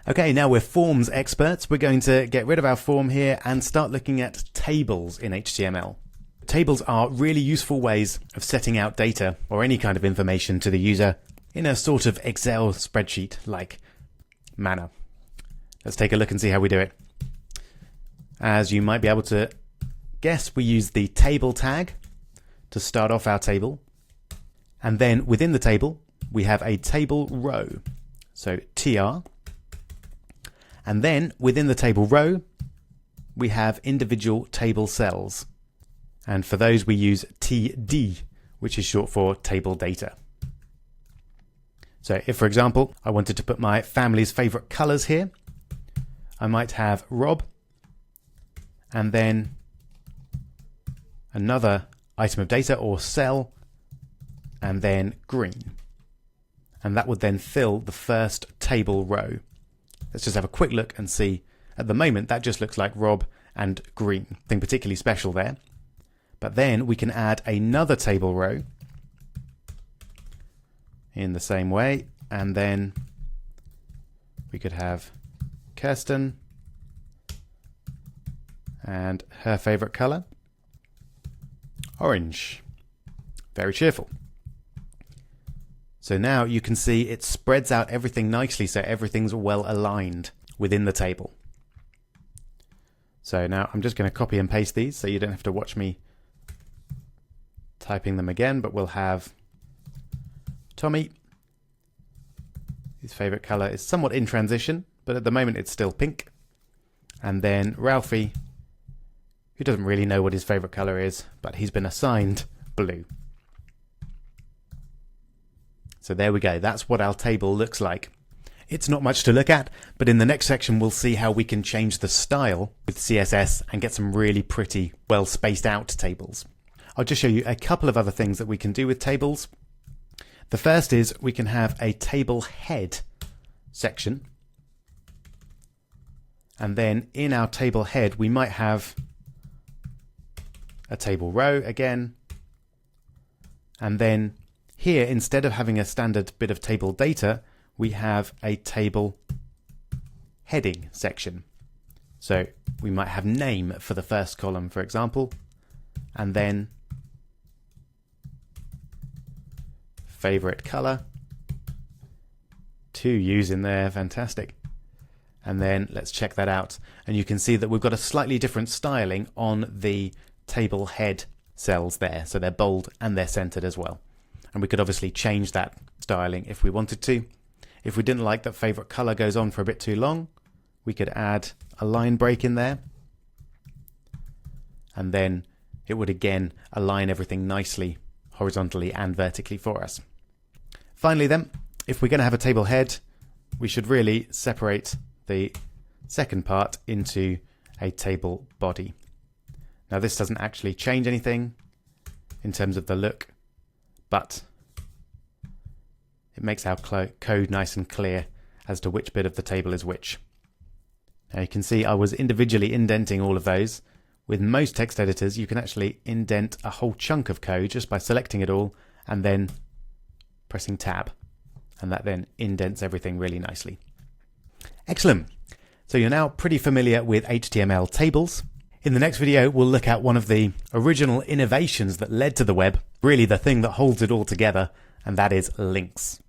Okay, now we're forms experts. We're going to get rid of our form here and start looking at tables in HTML. Tables are really useful ways of setting out data or any kind of information to the user in a sort of Excel spreadsheet-like manner. Let's take a look and see how we do it. As you might be able to guess, we use the table tag to start off our table. And then within the table, we have a table row. So tr. And then within the table row, we have individual table cells. And for those, we use TD, which is short for table data. So if, for example, I wanted to put my family's favorite colors here, I might have Rob and then another item of data or cell and then green. And that would then fill the first table row. Let's just have a quick look and see. At the moment, that just looks like Rob and green. Nothing particularly special there. But then we can add another table row in the same way. And then we could have Kirsten and her favorite color, orange. Very cheerful. So now you can see it spreads out everything nicely, so everything's well aligned within the table. So now I'm just going to copy and paste these so you don't have to watch me typing them again, but we'll have Tommy. His favorite color is somewhat in transition, but at the moment it's still pink. And then Ralphie, who doesn't really know what his favorite color is, but he's been assigned blue. So there we go. That's what our table looks like. It's not much to look at, but in the next section we'll see how we can change the style with CSS and get some really pretty, well spaced out tables. I'll just show you a couple of other things that we can do with tables. The first is we can have a table head section. And then in our table head, we might have a table row again. And then here, instead of having a standard bit of table data, we have a table heading section. So we might have name for the first column, for example, and then favorite color, 2 U's in there, fantastic. And then let's check that out. And you can see that we've got a slightly different styling on the table head cells there. So they're bold and they're centered as well. And we could obviously change that styling if we wanted to. If we didn't like that favorite color goes on for a bit too long, we could add a line break in there. And then it would again align everything nicely horizontally and vertically for us. Finally then, if we're going to have a table head, we should really separate the second part into a table body. Now this doesn't actually change anything in terms of the look, but it makes our code nice and clear as to which bit of the table is which. Now you can see I was individually indenting all of those. With most text editors, you can actually indent a whole chunk of code just by selecting it all and then pressing tab. And that then indents everything really nicely. Excellent. So you're now pretty familiar with HTML tables. In the next video, we'll look at one of the original innovations that led to the web, really the thing that holds it all together, and that is links.